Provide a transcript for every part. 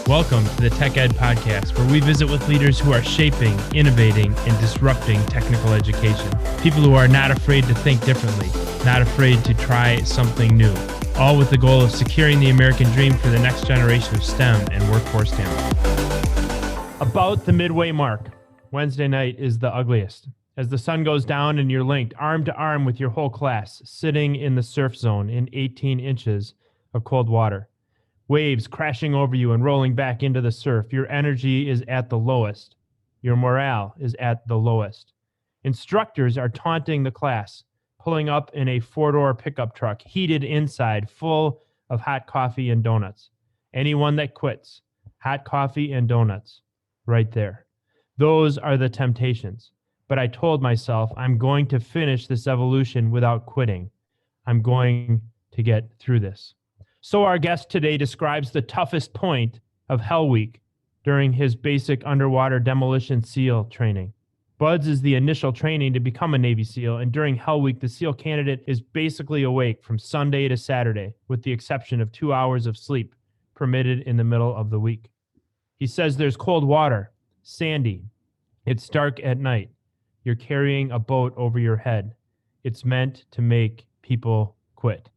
Welcome to the Tech Ed Podcast, where we visit with leaders who are shaping, innovating, and disrupting technical education. People who are not afraid to think differently, not afraid to try something new, all with the goal of securing the American dream for the next generation of STEM and workforce talent. About the midway mark, Wednesday night is the ugliest. As the sun goes down and you're linked arm to arm with your whole class, sitting in the surf zone in 18 inches of cold water. Waves crashing over you and rolling back into the surf. Your energy is at the lowest. Your morale is at the lowest. Instructors are taunting the class, pulling up in a four-door pickup truck, heated inside, full of hot coffee and donuts. Anyone that quits, hot coffee and donuts, right there. Those are the temptations. But I told myself, I'm going to finish this evolution without quitting. I'm going to get through this. So our guest today describes the toughest point of Hell Week during his basic underwater demolition SEAL training. BUDS is the initial training to become a Navy SEAL, and during Hell Week, the SEAL candidate is basically awake from Sunday to Saturday, with the exception of 2 hours of sleep permitted in the middle of the week. He says there's cold water, sandy. It's dark at night. You're carrying a boat over your head. It's meant to make people quit.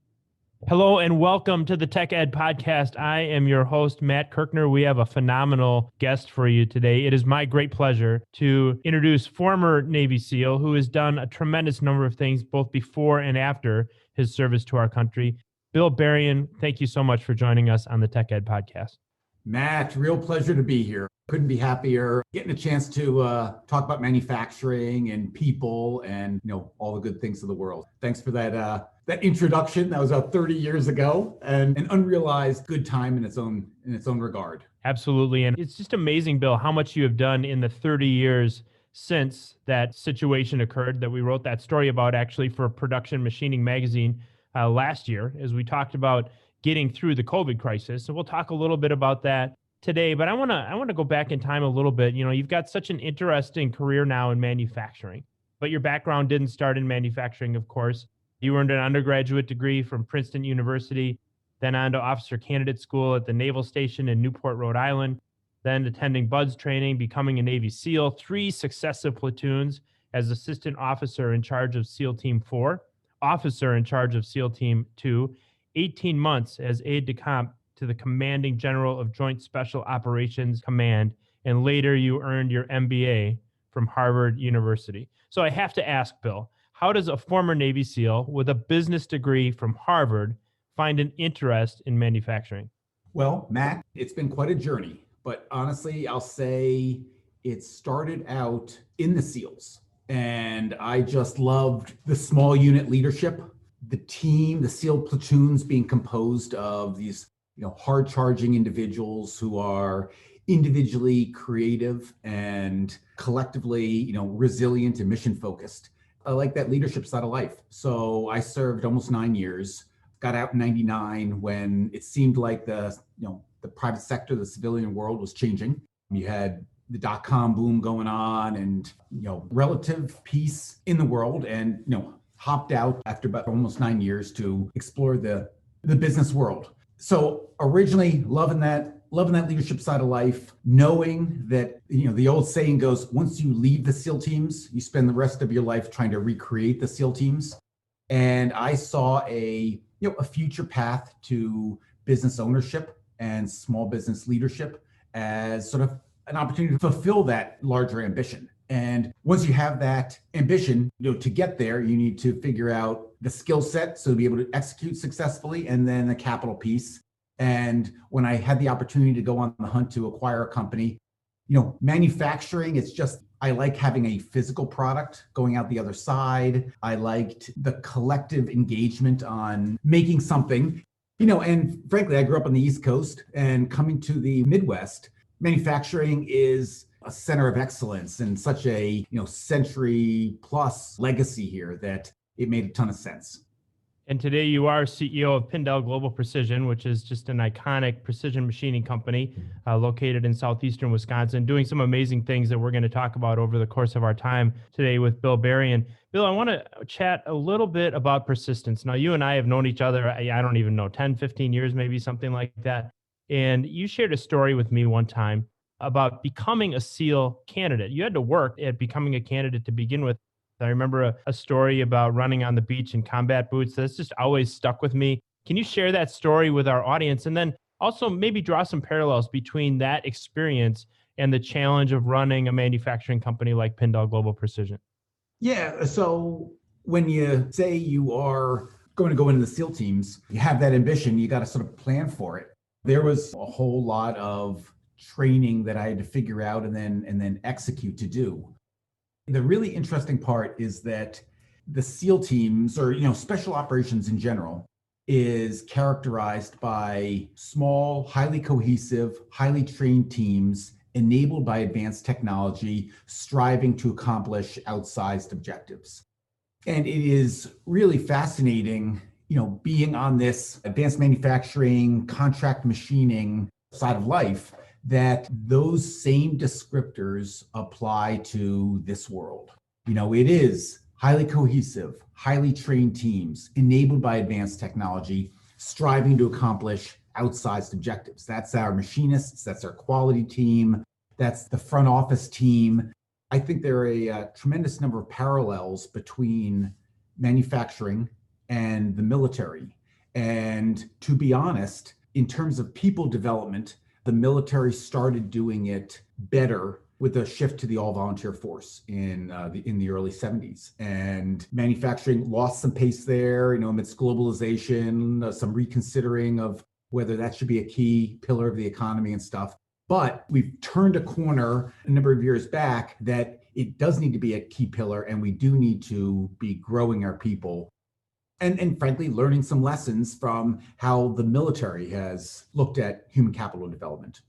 Hello and welcome to the Tech Ed Podcast. I am your host, Matt Kirkner. We have a phenomenal guest for you today. It is my great pleasure to introduce former Navy SEAL who has done a tremendous number of things both before and after his service to our country. Bill Berrien, thank you so much for joining us on the Tech Ed Podcast. Matt, real pleasure to be here. Couldn't be happier getting a chance to talk about manufacturing and people and all the good things of the world. Thanks for that introduction. That was about 30 years ago, and an unrealized good time in its own regard. Absolutely. And it's just amazing, Bill, how much you have done in the 30 years since that situation occurred that we wrote that story about actually for Production Machining magazine last year, as we talked about getting through the COVID crisis. So we'll talk a little bit about that today, but I want to go back in time a little bit. You've got such an interesting career now in manufacturing, but your background didn't start in manufacturing, of course. You earned an undergraduate degree from Princeton University, then on to officer candidate school at the Naval Station in Newport, Rhode Island, then attending BUDS training, becoming a Navy SEAL, 3 successive platoons as assistant officer in charge of SEAL Team 4, officer in charge of SEAL Team 2, 18 months as aide-de-camp to the commanding general of Joint Special Operations Command, and later you earned your MBA from Harvard University. So I have to ask, Bill, how does a former Navy SEAL with a business degree from Harvard find an interest in manufacturing? Well, Matt, it's been quite a journey, but honestly, I'll say it started out in the SEALs, and I just loved the small unit leadership, the team, the SEAL platoons being composed of these hard-charging individuals who are individually creative and collectively resilient and mission-focused. I like that leadership side of life. So I served almost 9 years, got out in 99 when it seemed like the private sector, the civilian world was changing. You had the dot-com boom going on and, relative peace in the world, and, hopped out after about almost 9 years to explore the business world. So originally loving that leadership side of life, knowing that, the old saying goes, once you leave the SEAL teams, you spend the rest of your life trying to recreate the SEAL teams. And I saw a future path to business ownership and small business leadership as sort of an opportunity to fulfill that larger ambition. And once you have that ambition, to get there, you need to figure out the skill set so to be able to execute successfully, and then the capital piece. And when I had the opportunity to go on the hunt to acquire a company, manufacturing, I like having a physical product going out the other side. I liked the collective engagement on making something, and frankly, I grew up on the East Coast, and coming to the Midwest, manufacturing is a center of excellence and such a century plus legacy here that it made a ton of sense. And today you are CEO of Pindel Global Precision, which is just an iconic precision machining company located in southeastern Wisconsin, doing some amazing things that we're going to talk about over the course of our time today with Bill Berrien. Bill, I want to chat a little bit about persistence. Now, you and I have known each other, I don't even know, 10, 15 years, maybe something like that. And you shared a story with me one time about becoming a SEAL candidate. You had to work at becoming a candidate to begin with. I remember a story about running on the beach in combat boots. That's just always stuck with me. Can you share that story with our audience? And then also maybe draw some parallels between that experience and the challenge of running a manufacturing company like Pindel Global Precision? Yeah. So when you say you are going to go into the SEAL teams, you have that ambition, you got to sort of plan for it. There was a whole lot of training that I had to figure out and then execute to do. The really interesting part is that the SEAL teams, or special operations in general, is characterized by small, highly cohesive, highly trained teams enabled by advanced technology, striving to accomplish outsized objectives. And it is really fascinating, being on this advanced manufacturing, contract machining side of life, that those same descriptors apply to this world. It is highly cohesive, highly trained teams enabled by advanced technology, striving to accomplish outsized objectives. That's our machinists, that's our quality team, that's the front office team. I think there are a tremendous number of parallels between manufacturing and the military. And to be honest, in terms of people development, the military started doing it better with a shift to the all-volunteer force in the early 70s. And manufacturing lost some pace there, amidst globalization, some reconsidering of whether that should be a key pillar of the economy and stuff. But we've turned a corner a number of years back that it does need to be a key pillar, and we do need to be growing our people. And frankly, learning some lessons from how the military has looked at human capital development.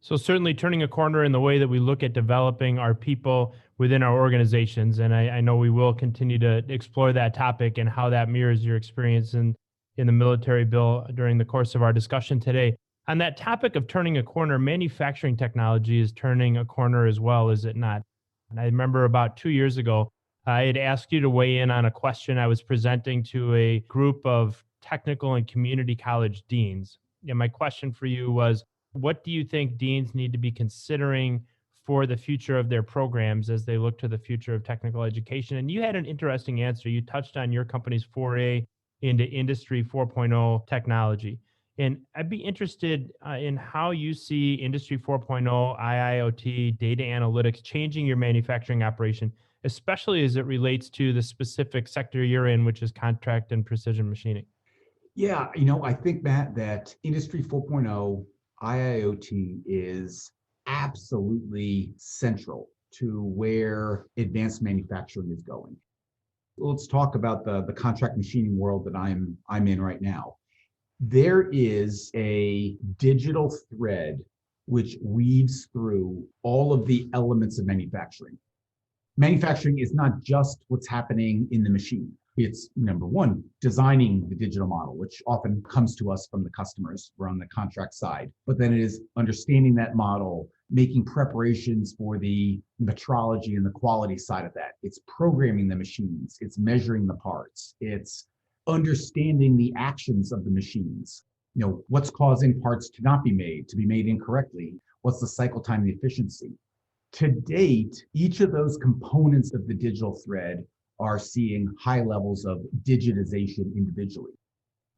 So certainly turning a corner in the way that we look at developing our people within our organizations. And I know we will continue to explore that topic and how that mirrors your experience in the military, Bill, during the course of our discussion today. On that topic of turning a corner, manufacturing technology is turning a corner as well, is it not? And I remember about 2 years ago, I had asked you to weigh in on a question I was presenting to a group of technical and community college deans. And my question for you was, what do you think deans need to be considering for the future of their programs as they look to the future of technical education? And you had an interesting answer. You touched on your company's foray into Industry 4.0 technology. And I'd be interested in how you see Industry 4.0, IIoT, data analytics changing your manufacturing operation, especially as it relates to the specific sector you're in, which is contract and precision machining. Yeah, I think, Matt, that Industry 4.0, IIoT is absolutely central to where advanced manufacturing is going. Let's talk about the contract machining world that I'm in right now. There is a digital thread which weaves through all of the elements of manufacturing. Manufacturing is not just what's happening in the machine. It's, number one, designing the digital model, which often comes to us from the customers. We're on the contract side. But then it is understanding that model, making preparations for the metrology and the quality side of that. It's programming the machines. It's measuring the parts. It's understanding the actions of the machines. What's causing parts to not be made incorrectly? What's the cycle time, the efficiency? To date, each of those components of the digital thread are seeing high levels of digitization individually.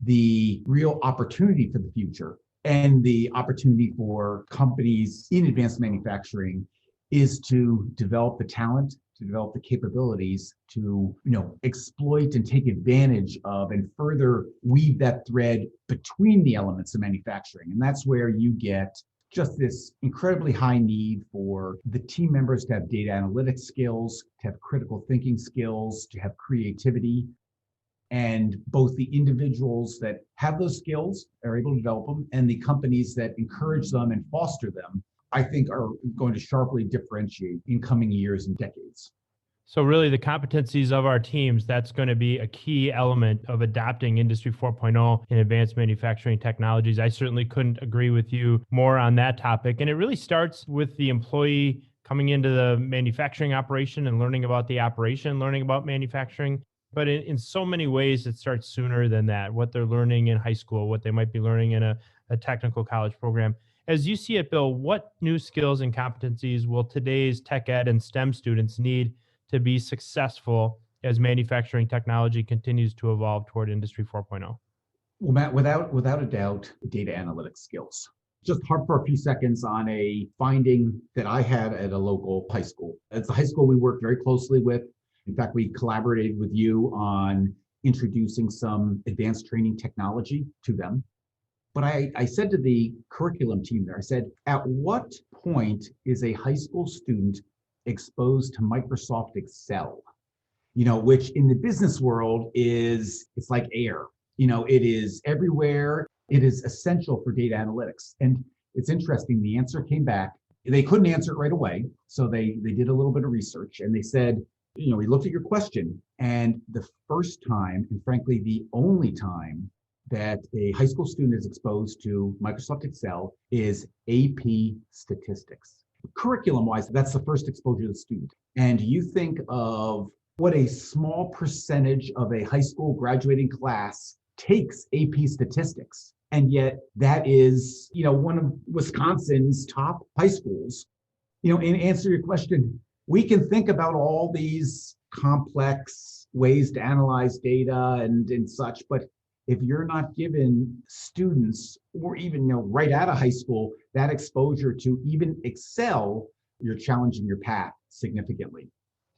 The real opportunity for the future and the opportunity for companies in advanced manufacturing is to develop the talent, to develop the capabilities to, exploit and take advantage of and further weave that thread between the elements of manufacturing. And that's where you get just this incredibly high need for the team members to have data analytics skills, to have critical thinking skills, to have creativity. And both the individuals that have those skills are able to develop them, and the companies that encourage them and foster them, I think are going to sharply differentiate in coming years and decades. So really the competencies of our teams, that's going to be a key element of adopting Industry 4.0 in advanced manufacturing technologies. I certainly couldn't agree with you more on that topic. And it really starts with the employee coming into the manufacturing operation and learning about the operation, learning about manufacturing. But in so many ways, it starts sooner than that. What they're learning in high school, what they might be learning in a a technical college program. As you see it, Bill, what new skills and competencies will today's tech ed and STEM students need to be successful as manufacturing technology continues to evolve toward Industry 4.0? Well, Matt, without a doubt, data analytics skills. Just harp for a few seconds on a finding that I had at a local high school. It's a high school we worked very closely with. In fact, we collaborated with you on introducing some advanced training technology to them. But I said to the curriculum team there, I said, at what point is a high school student exposed to Microsoft Excel? Which in the business world it's like air. It is everywhere. It is essential for data analytics. And it's interesting, the answer came back. They couldn't answer it right away. So they did a little bit of research and they said, we looked at your question, and the first time, and frankly, the only time that a high school student is exposed to Microsoft Excel is AP statistics. Curriculum-wise, that's the first exposure to the student. And you think of what a small percentage of a high school graduating class takes AP statistics. And yet that is, one of Wisconsin's top high schools. In answer to your question, we can think about all these complex ways to analyze data and such, but if you're not giving students or even right out of high school that exposure to even Excel, you're challenging your path significantly.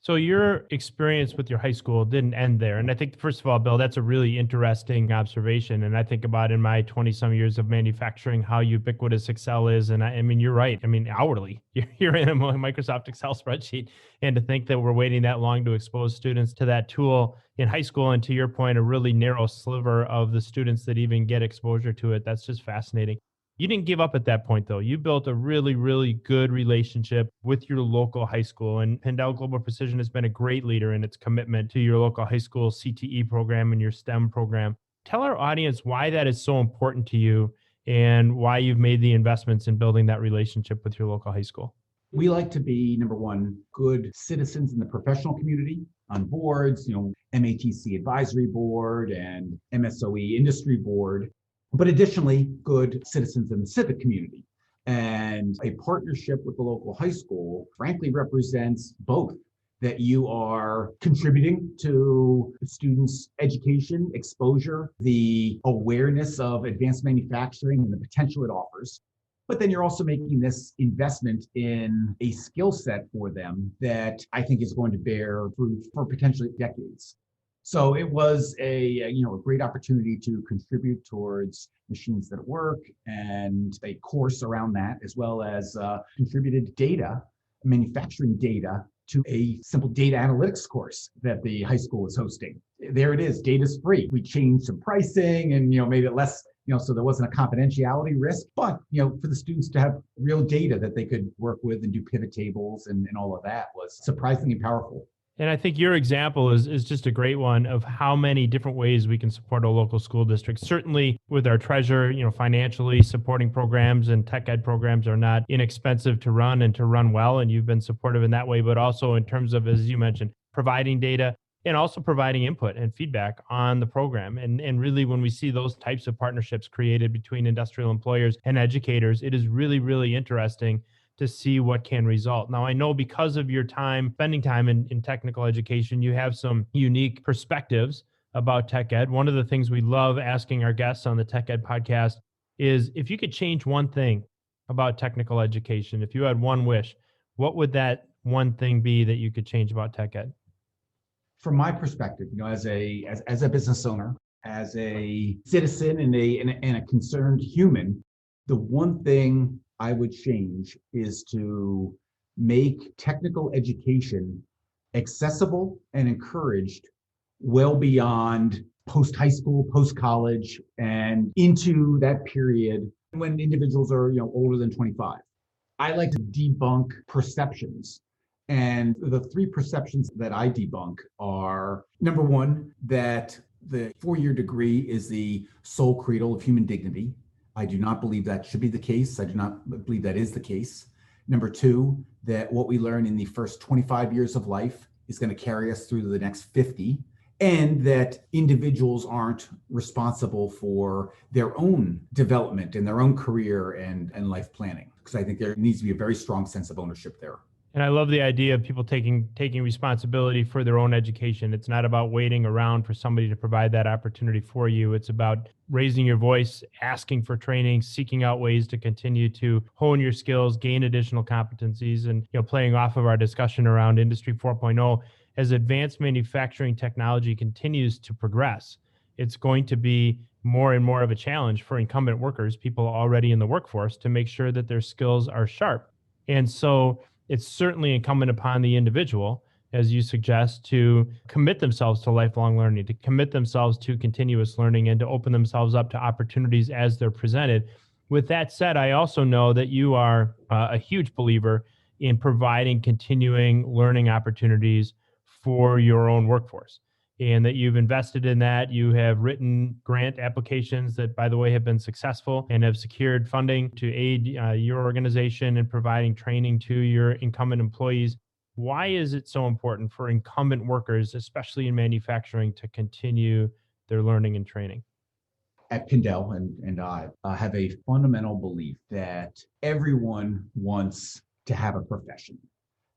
So your experience with your high school didn't end there. And I think, first of all, Bill, that's a really interesting observation. And I think about in my 20 some years of manufacturing, how ubiquitous Excel is. And I mean, you're right. I mean, hourly, you're in a Microsoft Excel spreadsheet. And to think that we're waiting that long to expose students to that tool in high school, and to your point, a really narrow sliver of the students that even get exposure to it, that's just fascinating. You didn't give up at that point, though. You built a really, really good relationship with your local high school. And Pindel Global Precision has been a great leader in its commitment to your local high school CTE program and your STEM program. Tell our audience why that is so important to you and why you've made the investments in building that relationship with your local high school. We like to be, number one, good citizens in the professional community on boards, MATC Advisory Board and MSOE Industry Board. But additionally, good citizens in the civic community. And a partnership with the local high school, frankly, represents both, that you are contributing to students' education, exposure, the awareness of advanced manufacturing and the potential it offers. But then you're also making this investment in a skill set for them that I think is going to bear fruit for potentially decades. So it was a great opportunity to contribute towards machines that work and a course around that, as well as contributed data, manufacturing data, to a simple data analytics course that the high school is hosting. There it is, data's free. We changed some pricing and made it less, so there wasn't a confidentiality risk, but for the students to have real data that they could work with and do pivot tables and all of that was surprisingly powerful. And I think your example is just a great one of how many different ways we can support a local school district. Certainly with our treasurer, financially supporting programs and tech ed programs are not inexpensive to run and to run well. And you've been supportive in that way, but also in terms of, as you mentioned, providing data and also providing input and feedback on the program. And really, when we see those types of partnerships created between industrial employers and educators, it is really, really interesting to see what can result. Now, I know because of your spending time in technical education, you have some unique perspectives about tech ed. One of the things we love asking our guests on the Tech Ed podcast is, if you could change one thing about technical education, if you had one wish, what would that one thing be that you could change about tech ed? From my perspective, as a business owner, as a citizen and a concerned human, the one thing I would change is to make technical education accessible and encouraged well beyond post-high school, post-college, and into that period when individuals are older than 25. I like to debunk perceptions. And the three perceptions that I debunk are, number one, that the 4-year degree is the sole cradle of human dignity. I do not believe that should be the case. I do not believe that is the case. Number two, that what we learn in the first 25 years of life is going to carry us through the next 50. and that individuals aren't responsible for their own development and their own career and life planning. Because I think there needs to be a very strong sense of ownership there. And I love the idea of people taking responsibility for their own education. It's not about waiting around for somebody to provide that opportunity for you. It's about raising your voice, asking for training, seeking out ways to continue to hone your skills, gain additional competencies, and playing off of our discussion around Industry 4.0, as advanced manufacturing technology continues to progress, it's going to be more and more of a challenge for incumbent workers, people already in the workforce, to make sure that their skills are sharp. And so it's certainly incumbent upon the individual, as you suggest, to commit themselves to lifelong learning, to commit themselves to continuous learning, and to open themselves up to opportunities as they're presented. With that said, I also know that you are a huge believer in providing continuing learning opportunities for your own workforce, and that you've invested in that. You have written grant applications that, by the way, have been successful and have secured funding to aid your organization in providing training to your incumbent employees. Why is it so important for incumbent workers, especially in manufacturing, to continue their learning and training? At Pindel and I have a fundamental belief that everyone wants to have a profession,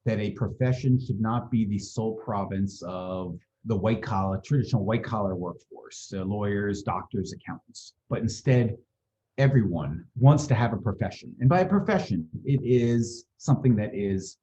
that a profession should not be the sole province of the traditional white collar workforce, lawyers, doctors, accountants, but instead everyone wants to have a profession. And by a profession, it is something that is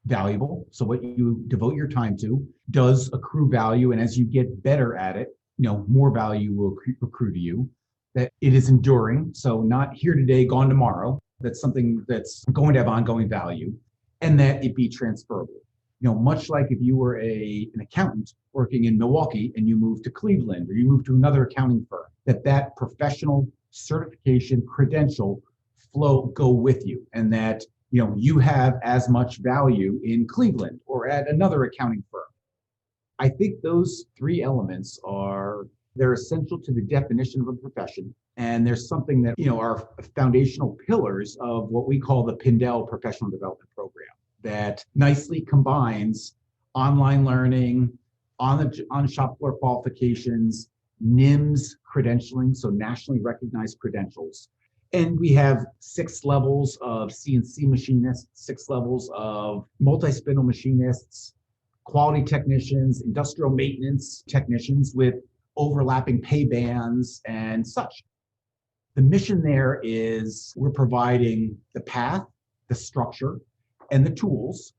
valuable. So what you devote your time to does accrue value. And as you get better at it, more value will accrue to you. That it is enduring. So not here today, gone tomorrow. That's something that's going to have ongoing value, and that it be transferable. Much like if you were an accountant working in Milwaukee and you moved to Cleveland or you moved to another accounting firm, that professional certification credential go with you, and that you have as much value in Cleveland or at another accounting firm. I think those three elements they're essential to the definition of a profession. And there's something that are foundational pillars of what we call the Pindel Professional Development Program, that nicely combines online learning, on shop floor qualifications, NIMS credentialing, so nationally recognized credentials. And we have 6 levels of CNC machinists, 6 levels of multi-spindle machinists, quality technicians, industrial maintenance technicians with overlapping pay bands and such. The mission there is we're providing the path, the structure, and the tools,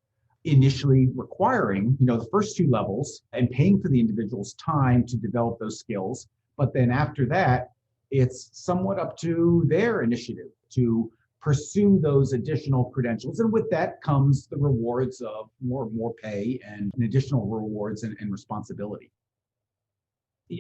initially requiring, the first 2 levels and paying for the individual's time to develop those skills. But then after that, it's somewhat up to their initiative to pursue those additional credentials. And with that comes the rewards of more pay and additional rewards and responsibility.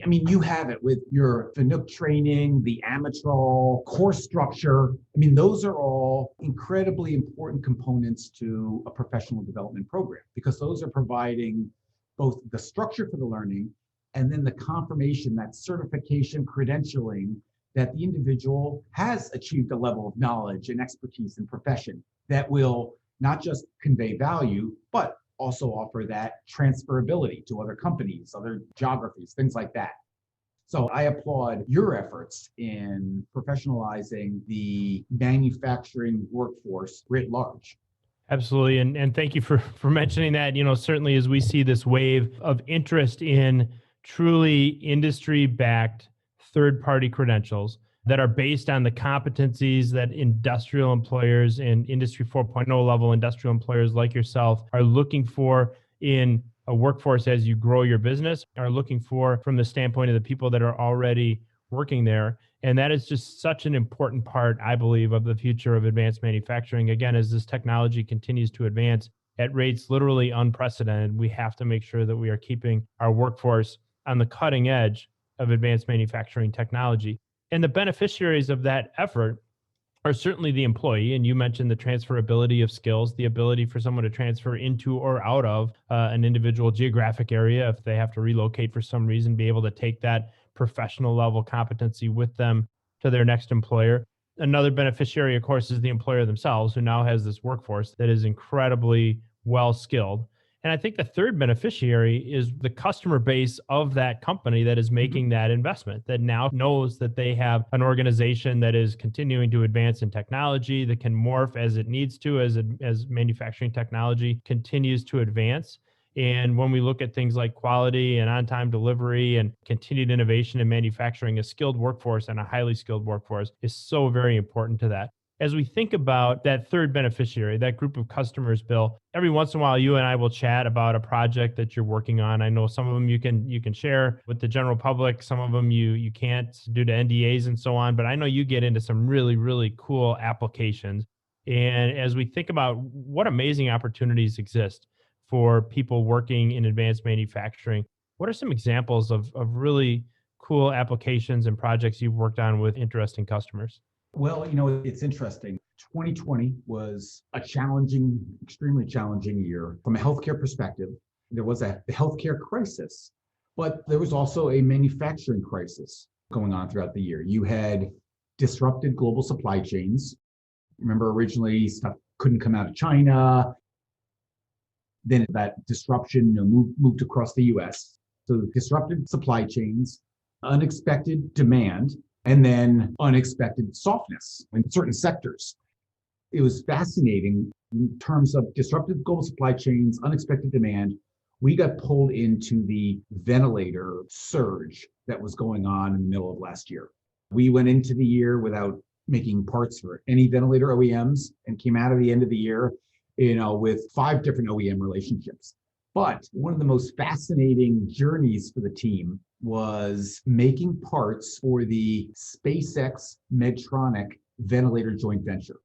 I mean, you have it with your FNUC training, the Amitral course structure. I mean, those are all incredibly important components to a professional development program, because those are providing both the structure for the learning and then the confirmation, that certification credentialing, that the individual has achieved a level of knowledge and expertise in profession that will not just convey value, but also offer that transferability to other companies, other geographies, things like that. So I applaud your efforts in professionalizing the manufacturing workforce writ large. Absolutely. And thank you for mentioning that. Certainly as we see this wave of interest in truly industry-backed third-party credentials that are based on the competencies that industrial employers and Industry 4.0 level industrial employers like yourself are looking for in a workforce as you grow your business, are looking for from the standpoint of the people that are already working there. And that is just such an important part, I believe, of the future of advanced manufacturing. Again, as this technology continues to advance at rates literally unprecedented, we have to make sure that we are keeping our workforce on the cutting edge of advanced manufacturing technology. And the beneficiaries of that effort are certainly the employee. And you mentioned the transferability of skills, the ability for someone to transfer into or out of an individual geographic area if they have to relocate for some reason, be able to take that professional level competency with them to their next employer. Another beneficiary, of course, is the employer themselves, who now has this workforce that is incredibly well skilled. And I think the third beneficiary is the customer base of that company that is making that investment, that now knows that they have an organization that is continuing to advance in technology, that can morph as it needs to, as manufacturing technology continues to advance. And when we look at things like quality and on-time delivery and continued innovation in manufacturing, a skilled workforce and a highly skilled workforce is so very important to that. As we think about that third beneficiary, that group of customers, Bill, every once in a while you and I will chat about a project that you're working on. I know some of them you can share with the general public, some of them you can't due to NDAs and so on, but I know you get into some really, really cool applications. And as we think about what amazing opportunities exist for people working in advanced manufacturing, what are some examples of really cool applications and projects you've worked on with interesting customers? Well, it's interesting. 2020 was a challenging, extremely challenging year from a healthcare perspective. There was a healthcare crisis, but there was also a manufacturing crisis going on throughout the year. You had disrupted global supply chains. Remember, originally stuff couldn't come out of China. Then that disruption moved across the US. So disrupted supply chains, unexpected demand, and then unexpected softness in certain sectors. It was fascinating in terms of disrupted global supply chains, unexpected demand. We got pulled into the ventilator surge that was going on in the middle of last year. We went into the year without making parts for any ventilator OEMs and came out of the end of the year, with 5 different OEM relationships. But one of the most fascinating journeys for the team was making parts for the SpaceX Medtronic ventilator joint venture.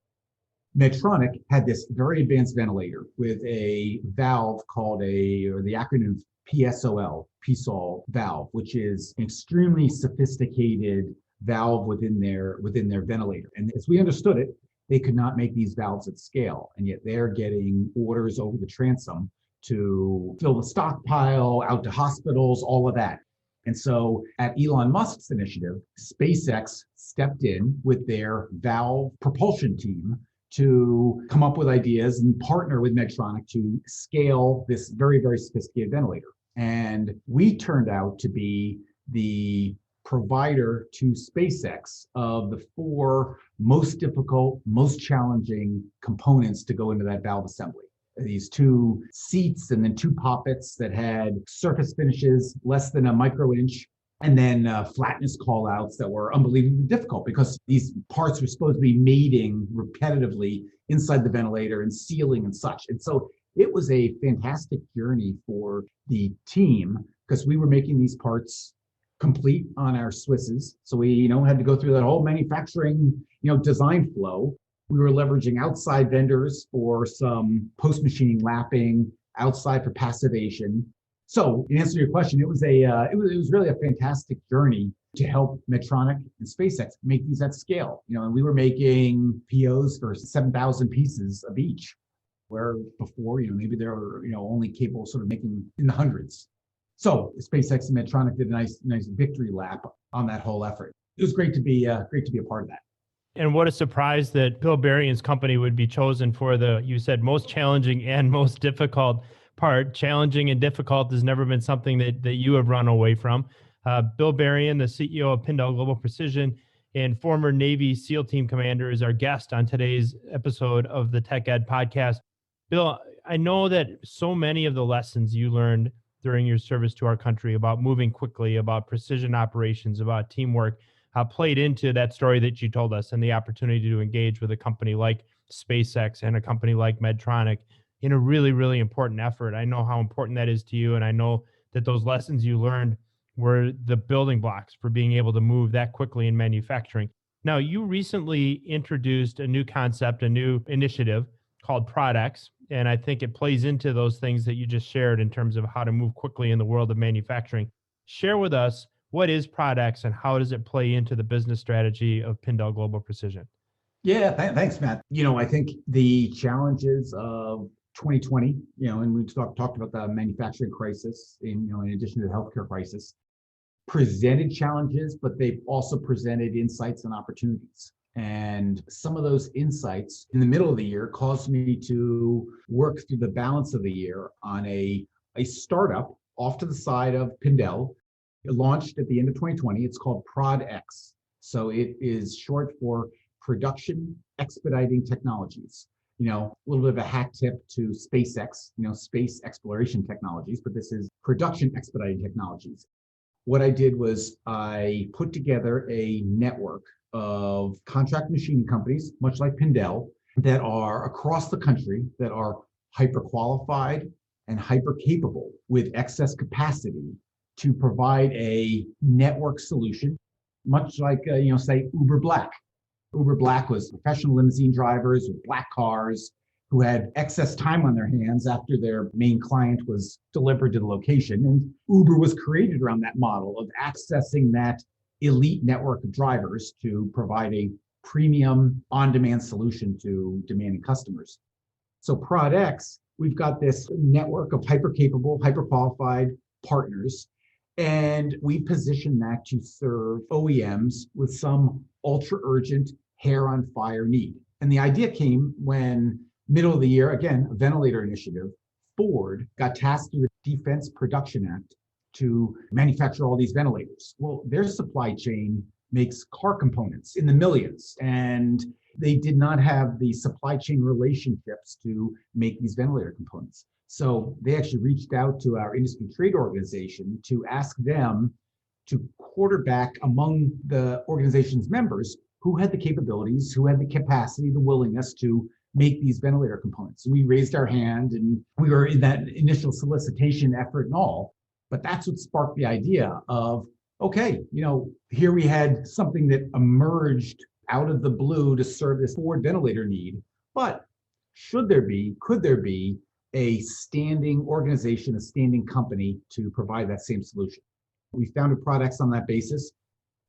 Medtronic had this very advanced ventilator with a valve called or the acronym PSOL valve, which is an extremely sophisticated valve within their ventilator. And as we understood it, they could not make these valves at scale, and yet they're getting orders over the transom to fill the stockpile, out to hospitals, all of that. And so at Elon Musk's initiative, SpaceX stepped in with their valve propulsion team to come up with ideas and partner with Medtronic to scale this very, very sophisticated ventilator. And we turned out to be the provider to SpaceX of the 4 most difficult, most challenging components to go into that valve assembly. These 2 seats and then 2 poppets that had surface finishes less than a micro inch, and then flatness callouts that were unbelievably difficult because these parts were supposed to be mating repetitively inside the ventilator and sealing and such. And so it was a fantastic journey for the team because we were making these parts complete on our Swisses. So we, had to go through that whole manufacturing, design flow. We were leveraging outside vendors for some post-machining lapping, outside for passivation. So in answer to your question, it was really a fantastic journey to help Medtronic and SpaceX make these at scale. And we were making POs for 7,000 pieces of each, where before, maybe they were, only capable of sort of making in the hundreds. So SpaceX and Medtronic did a nice victory lap on that whole effort. It was great to be a part of that. And what a surprise that Bill Berrien's company would be chosen for you said, most challenging and most difficult part. Challenging and difficult has never been something that you have run away from. Bill Berrien, the CEO of Pindel Global Precision and former Navy SEAL Team Commander, is our guest on today's episode of the Tech Ed Podcast. Bill, I know that so many of the lessons you learned during your service to our country about moving quickly, about precision operations, about teamwork, played into that story that you told us and the opportunity to engage with a company like SpaceX and a company like Medtronic in a really, really important effort. I know how important that is to you, and I know that those lessons you learned were the building blocks for being able to move that quickly in manufacturing. Now, you recently introduced a new concept, a new initiative called PRODx, and I think it plays into those things that you just shared in terms of how to move quickly in the world of manufacturing. Share with us, what is PRODx and how does it play into the business strategy of Pindel Global Precision? Yeah, thanks, Matt. I think the challenges of 2020, and we talked about the manufacturing crisis, in addition to the healthcare crisis, presented challenges, but they've also presented insights and opportunities. And some of those insights in the middle of the year caused me to work through the balance of the year on a startup off to the side of Pindel. It launched at the end of 2020. It's called PRODx. So it is short for Production Expediting Technologies. A little bit of a hack tip to SpaceX, space exploration technologies, but this is Production Expediting Technologies. What I did was I put together a network of contract machining companies, much like Pindel, that are across the country, that are hyper qualified and hyper capable with excess capacity to provide a network solution, much like, say, Uber Black. Uber Black was professional limousine drivers with black cars who had excess time on their hands after their main client was delivered to the location. And Uber was created around that model of accessing that elite network of drivers to provide a premium on-demand solution to demanding customers. So PRODx, we've got this network of hyper-capable, hyper-qualified partners, and we position that to serve OEMs with some ultra-urgent hair-on-fire need. And the idea came when, middle of the year, again, a ventilator initiative, Ford got tasked through the Defense Production Act to manufacture all these ventilators. Well, their supply chain makes car components in the millions, and they did not have the supply chain relationships to make these ventilator components. So they actually reached out to our industry trade organization to ask them to quarterback among the organization's members who had the capabilities, who had the capacity, the willingness to make these ventilator components. We raised our hand and we were in that initial solicitation effort and all, but that's what sparked the idea of, okay, here we had something that emerged out of the blue to serve this Ford ventilator need, but could there be a standing organization, a standing company to provide that same solution? We founded PRODx on that basis.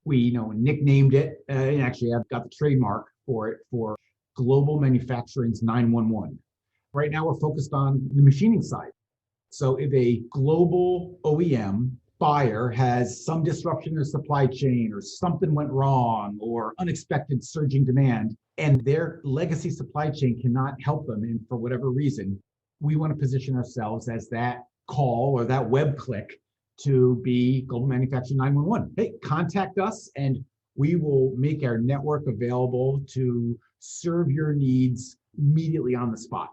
We, nicknamed it, and actually I've got the trademark for it, for Global Manufacturing's 911. Right now we're focused on the machining side. So if a global OEM buyer has some disruption in their supply chain or something went wrong or unexpected surging demand and their legacy supply chain cannot help them, and for whatever reason, we want to position ourselves as that call or that web click to be Global Manufacturing 911. Hey, contact us and we will make our network available to serve your needs immediately on the spot.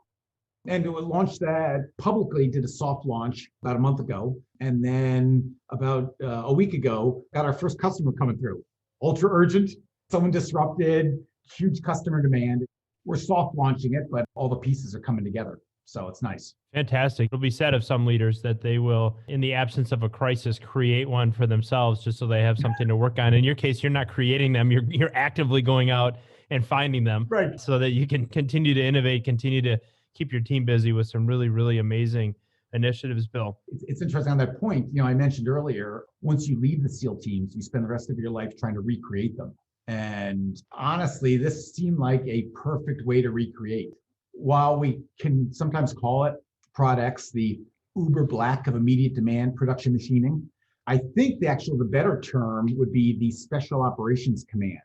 And we launched that publicly, did a soft launch about a month ago. And then about a week ago, got our first customer coming through. Ultra urgent, someone disrupted, huge customer demand. We're soft launching it, but all the pieces are coming together. So it's nice. Fantastic. It'll be said of some leaders that they will, in the absence of a crisis, create one for themselves just so they have something to work on. In your case, you're not creating them. You're actively going out and finding them, right, so that you can continue to innovate, continue to keep your team busy with some really, really amazing initiatives, Bill. It's interesting on that point. I mentioned earlier, once you leave the SEAL teams, you spend the rest of your life trying to recreate them. And honestly, this seemed like a perfect way to recreate. While we can sometimes call it PRODx, the Uber Black of immediate demand production machining, I think the better term would be the Special Operations Command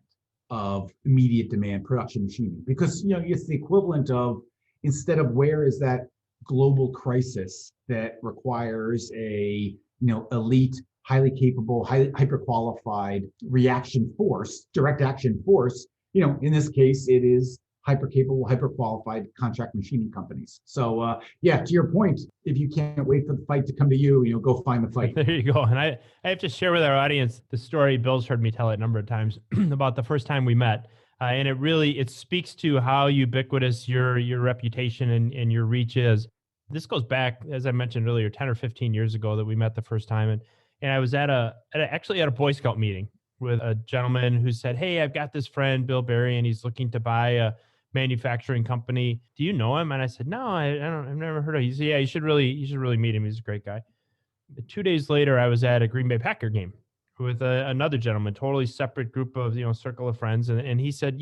of immediate demand production machining, because it's the equivalent of, instead of where is that global crisis that requires a elite, highly capable, hyper qualified reaction force, direct action force, in this case it is hyper capable, hyper qualified contract machining companies. So to your point, if you can't wait for the fight to come to you, go find the fight. There you go. And I have to share with our audience the story. Bill's heard me tell it a number of times about the first time we met. And it speaks to how ubiquitous your reputation and your reach is. This goes back, as I mentioned earlier, 10 or 15 years ago that we met the first time. And I was actually at a Boy Scout meeting with a gentleman who said, "Hey, I've got this friend, Bill Berrien. He's looking to buy a manufacturing company. Do you know him?" And I said, "No, I've never heard of him." He said, "Yeah, you should really meet him. He's a great guy." 2 days later, I was at a Green Bay Packer game with another gentleman, totally separate group of, circle of friends. And he said,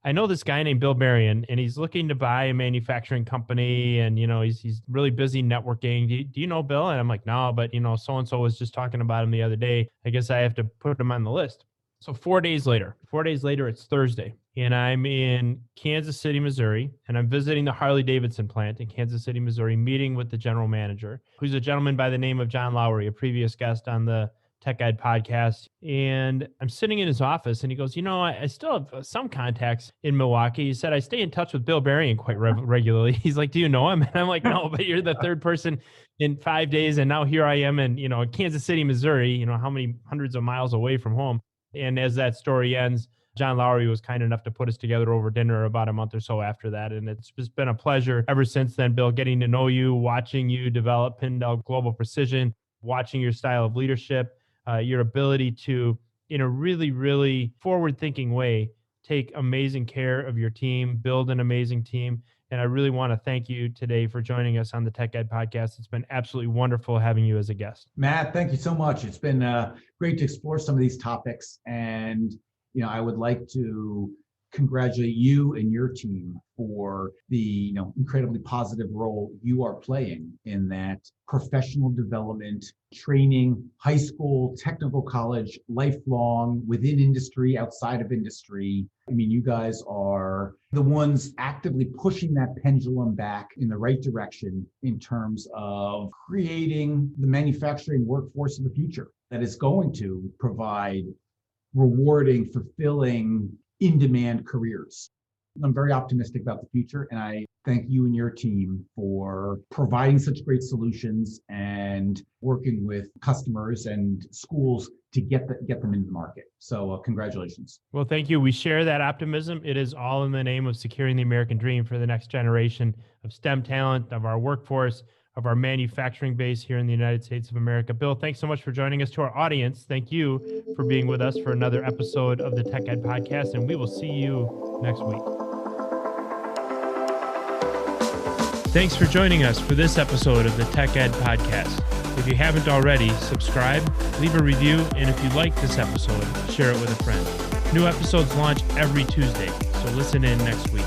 "I know this guy named Bill Berrien, and he's looking to buy a manufacturing company, and, he's really busy networking. Do you know Bill?" And I'm like, "No, but, so-and-so was just talking about him the other day. I guess I have to put him on the list." So 4 days later, it's Thursday, and I'm in Kansas City, Missouri, and I'm visiting the Harley-Davidson plant in Kansas City, Missouri, meeting with the general manager, who's a gentleman by the name of John Lowry, a previous guest on the Tech Guide podcast. And I'm sitting in his office, and he goes, I still have some contacts in Milwaukee. He said, I stay in touch with Bill Berrien quite regularly. He's like, do you know him? And I'm like, no, but you're the third person in 5 days. And now here I am in, Kansas City, Missouri, how many hundreds of miles away from home. And as that story ends, John Lowry was kind enough to put us together over dinner about a month or so after that. And it's just been a pleasure ever since then, Bill, getting to know you, watching you develop Pindel Global Precision, watching your style of leadership, your ability to, in a really, really forward-thinking way, take amazing care of your team, build an amazing team. And I really want to thank you today for joining us on the Tech Guide podcast. It's been absolutely wonderful having you as a guest. Matt, thank you so much. It's been great to explore some of these topics. And, I would like to congratulate you and your team for the incredibly positive role you are playing in that professional development, training, high school, technical college, lifelong, within industry, outside of industry. You guys are the ones actively pushing that pendulum back in the right direction in terms of creating the manufacturing workforce of the future that is going to provide rewarding, fulfilling, in-demand careers. I'm very optimistic about the future, and I thank you and your team for providing such great solutions and working with customers and schools to get them into the market. So congratulations. Well, thank you. We share that optimism. It is all in the name of securing the American dream for the next generation of STEM talent, of our workforce, of our manufacturing base here in the United States of America. Bill, thanks so much for joining us. To our audience, thank you for being with us for another episode of the Tech Guide podcast, and we will see you next week. Thanks for joining us for this episode of the Tech Guide podcast. If you haven't already, subscribe, leave a review, and if you like this episode, share it with a friend. New episodes launch every Tuesday, so listen in next week.